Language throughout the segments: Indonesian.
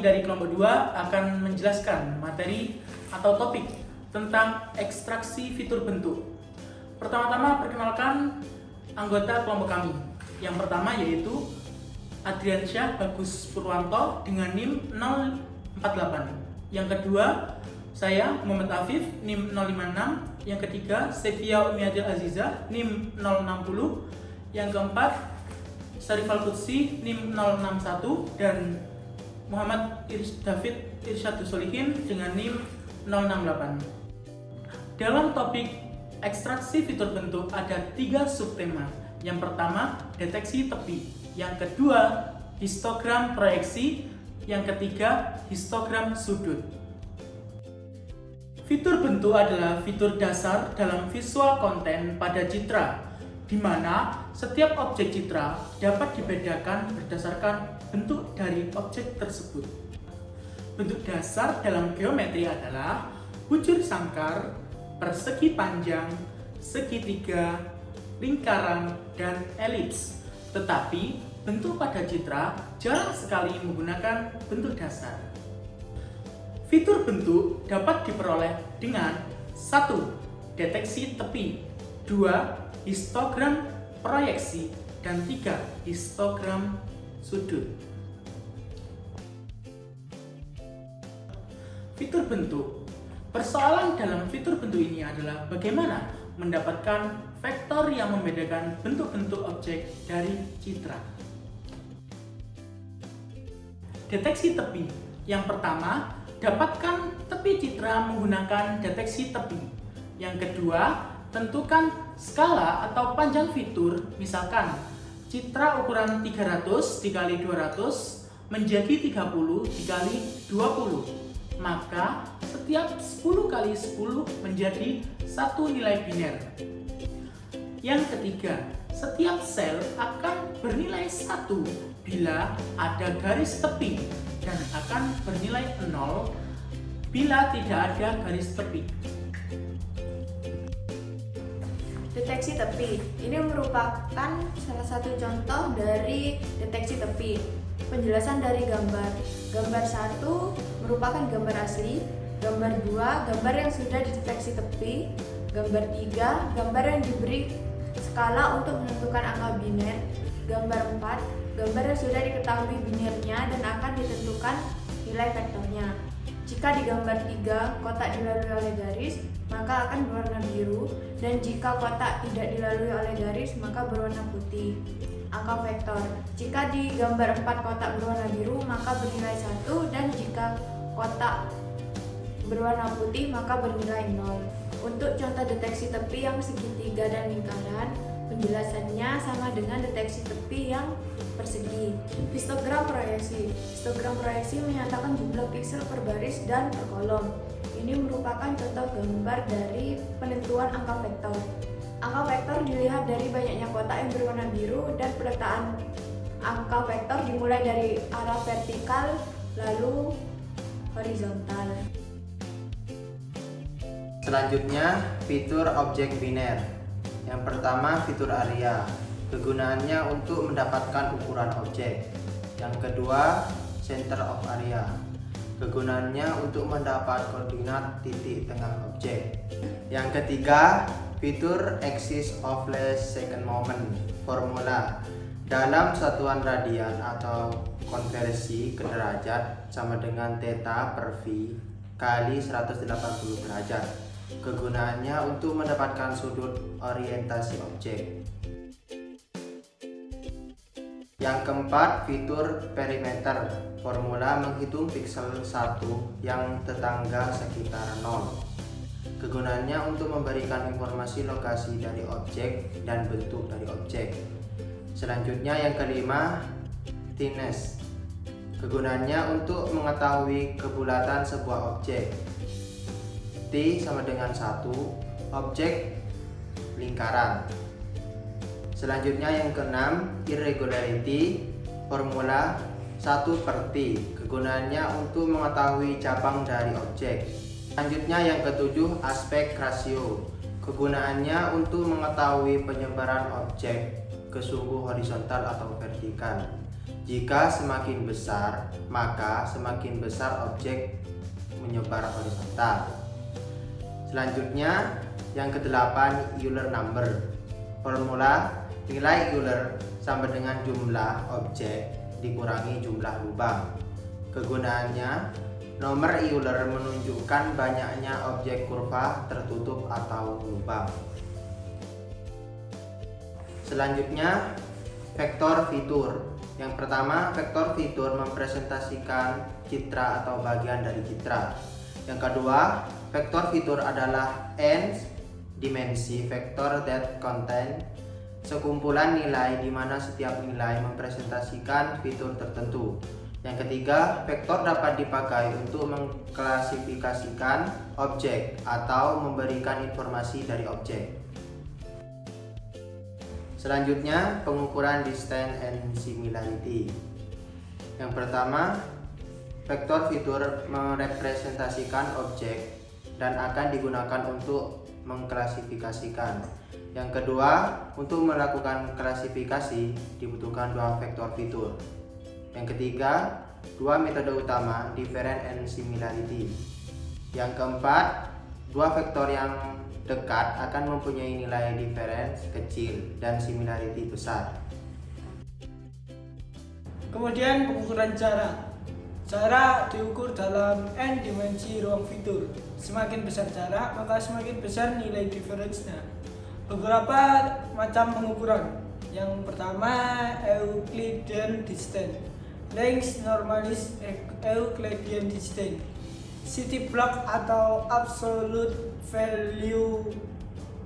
dari kelompok 2 akan menjelaskan materi atau topik tentang ekstraksi fitur bentuk. Pertama-tama perkenalkan anggota kelompok kami. Yang pertama yaitu Adriansyah Bagus Purwanto dengan NIM 048. Yang kedua, saya Muhammad Afif NIM 056. Yang ketiga, Sevia Umiadil Aziza NIM 060. Yang keempat, Syarifal Qudsi NIM 061 dan Muhammad David Irsyadus Solihin dengan NIM 068. Dalam topik ekstraksi fitur bentuk ada 3 subtema. Yang pertama, deteksi tepi. Yang kedua, histogram proyeksi. Yang ketiga, histogram sudut. Fitur bentuk adalah fitur dasar dalam visual konten pada citra, di mana setiap objek citra dapat dibedakan berdasarkan bentuk dari objek tersebut. Bentuk dasar dalam geometri adalah bujur sangkar, persegi panjang, segitiga, lingkaran, dan elips. Tetapi bentuk pada citra jarang sekali menggunakan bentuk dasar. Fitur bentuk dapat diperoleh dengan 1. Deteksi tepi, 2. Histogram proyeksi, dan 3. Histogram sudut. Fitur bentuk. Persoalan dalam fitur bentuk ini adalah bagaimana mendapatkan vektor yang membedakan bentuk-bentuk objek dari citra. Deteksi tepi. Yang pertama, dapatkan tepi citra menggunakan deteksi tepi. Yang kedua, tentukan skala atau panjang fitur, misalkan citra ukuran 300 x 200 menjadi 30 x 20. Maka setiap 10 x 10 menjadi satu nilai biner. Yang ketiga, setiap sel akan bernilai 1 bila ada garis tepi dan akan bernilai 0 bila tidak ada garis tepi. Deteksi tepi. Ini merupakan salah satu contoh dari deteksi tepi. Penjelasan dari gambar. Gambar 1 merupakan gambar asli. Gambar 2, gambar yang sudah dideteksi tepi. Gambar 3, gambar yang diberi skala untuk menentukan angka biner. Gambar 4, gambar yang sudah diketahui binernya dan akan ditentukan nilai vektornya. Jika di gambar 3 kotak dilalui oleh garis, maka akan berwarna biru, dan jika kotak tidak dilalui oleh garis, maka berwarna putih. Angka vektor. Jika di gambar 4 kotak berwarna biru, maka bernilai 1, dan jika kotak berwarna putih, maka bernilai 0. Untuk contoh deteksi tepi yang segitiga dan lingkaran, penjelasannya sama dengan deteksi tepi yang persegi. Histogram proyeksi. Histogram proyeksi menyatakan jumlah piksel per baris dan per kolom. Ini merupakan contoh gambar dari penentuan angka vektor. Angka vektor dilihat dari banyaknya kotak yang berwarna biru, dan peletaan angka vektor dimulai dari arah vertikal lalu horizontal. Selanjutnya, fitur objek biner. Yang pertama, fitur area. Kegunaannya untuk mendapatkan ukuran objek. Yang kedua, center of area. Kegunaannya untuk mendapat koordinat titik tengah objek. Yang ketiga, fitur axis of last second moment. Formula. Dalam satuan radian atau konversi ke derajat sama dengan theta per v kali 180 derajat. Kegunaannya untuk mendapatkan sudut orientasi objek. Yang keempat, fitur perimeter. Formula menghitung piksel 1 yang tetangga sekitar 0. Kegunaannya untuk memberikan informasi lokasi dari objek dan bentuk dari objek. Selanjutnya yang kelima, thinness. Kegunaannya untuk mengetahui kebulatan sebuah objek. T sama dengan 1, objek lingkaran. Selanjutnya yang keenam, irregularity. Formula 1 per T. Kegunaannya untuk mengetahui cabang dari objek. Selanjutnya yang ketujuh, aspek rasio. Kegunaannya untuk mengetahui penyebaran objek ke sumbu horizontal atau vertikal. Jika semakin besar, maka semakin besar objek menyebar horizontal. Selanjutnya, yang ke-8, Euler number. Formula nilai Euler sama dengan jumlah objek dikurangi jumlah lubang. Kegunaannya, nomor Euler menunjukkan banyaknya objek kurva tertutup atau lubang. Selanjutnya, vektor fitur. Yang pertama, vektor fitur mempresentasikan citra atau bagian dari citra. Yang kedua, vektor fitur adalah n dimensi vektor that contain sekumpulan nilai di mana setiap nilai mempresentasikan fitur tertentu. Yang ketiga, vektor dapat dipakai untuk mengklasifikasikan objek atau memberikan informasi dari objek. Selanjutnya, pengukuran distance and similarity. Yang pertama, vektor fitur merepresentasikan objek dan akan digunakan untuk mengklasifikasikan. Yang kedua, untuk melakukan klasifikasi dibutuhkan dua vektor fitur. Yang ketiga, dua metode utama, difference and similarity. Yang keempat, dua vektor yang dekat akan mempunyai nilai difference kecil dan similarity besar. Kemudian pengukuran jarak. Jarak diukur dalam n dimensi ruang fitur. Semakin besar jarak, maka semakin besar nilai difference-nya. Beberapa macam pengukuran. Yang pertama, Euclidean distance. Length normalis Euclidean distance. City block atau absolute value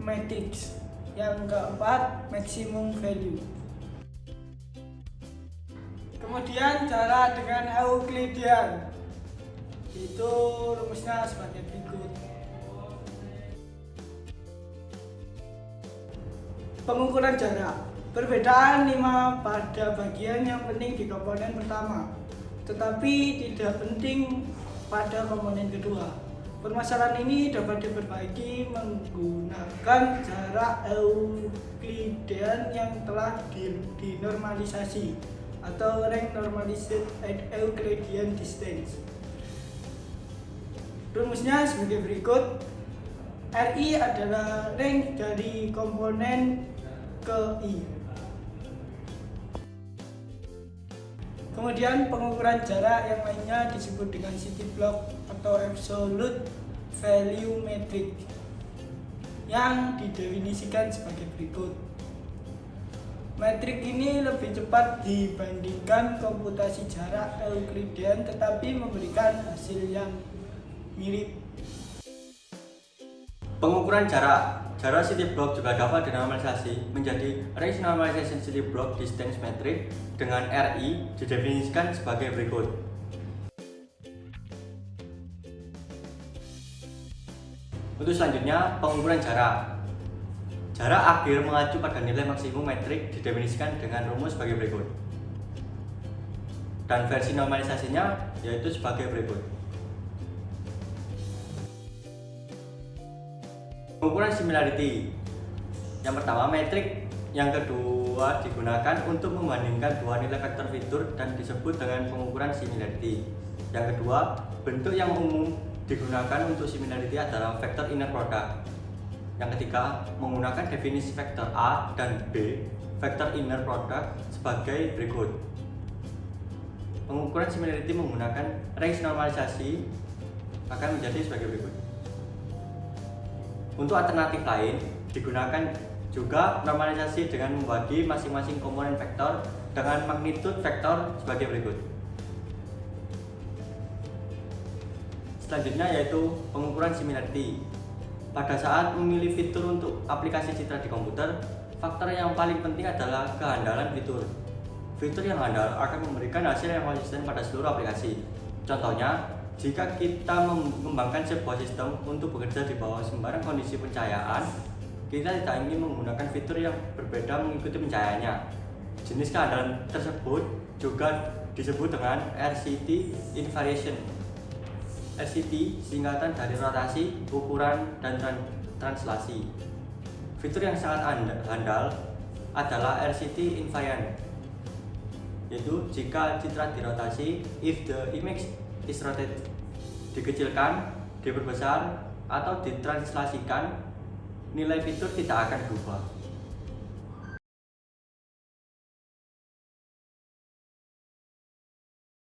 matrix. Yang keempat, maximum value. Kemudian cara dengan Euclidean, itu rumusnya sebagai berikut. Pengukuran jarak. Perbedaan 5 pada bagian yang penting di komponen pertama, tetapi tidak penting pada komponen kedua. Permasalahan ini dapat diperbaiki menggunakan jarak Euclidean yang telah dinormalisasi atau rank normalized at Euclidean distance. Rumusnya sebagai berikut. RI adalah rank dari komponen ke I. Kemudian pengukuran jarak yang lainnya disebut dengan city block atau absolute value matrix yang didefinisikan sebagai berikut. Metrik ini lebih cepat dibandingkan komputasi jarak Euclidean tetapi memberikan hasil yang mirip. Pengukuran jarak. Jarak city block juga dapat dinormalisasi menjadi range normalization city block distance metric dengan RI didefinisikan sebagai berikut. Untuk selanjutnya, pengukuran jarak. Jarak akhir mengacu pada nilai maksimum metrik didefinisikan dengan rumus sebagai berikut. Dan versi normalisasinya yaitu sebagai berikut. Pengukuran similarity. Yang pertama, metrik. Yang kedua, digunakan untuk membandingkan dua nilai vektor fitur dan disebut dengan pengukuran similarity. Yang kedua, bentuk yang umum digunakan untuk similarity adalah vektor inner product. Yang ketiga, menggunakan definisi vektor A dan B vektor inner product sebagai berikut. Pengukuran similarity menggunakan range normalisasi akan menjadi sebagai berikut. Untuk alternatif lain, digunakan juga normalisasi dengan membagi masing-masing komponen vektor dengan magnitude vektor sebagai berikut. Selanjutnya yaitu pengukuran similarity. Pada saat memilih fitur untuk aplikasi citra di komputer, faktor yang paling penting adalah kehandalan fitur. Fitur yang handal akan memberikan hasil yang konsisten pada seluruh aplikasi. Contohnya, jika kita mengembangkan sebuah sistem untuk bekerja di bawah sembarang kondisi pencahayaan, kita tidak ingin menggunakan fitur yang berbeda mengikuti pencahayaannya. Jenis kehandalan tersebut juga disebut dengan RCT invariation. RCT singkatan dari rotasi, ukuran, dan translasi. Fitur yang sangat handal adalah RCT invariant. yaitu jika citra dirotasi, if the image is rotated, dikecilkan, diperbesar, atau ditranslasikan, nilai fitur tidak akan berubah.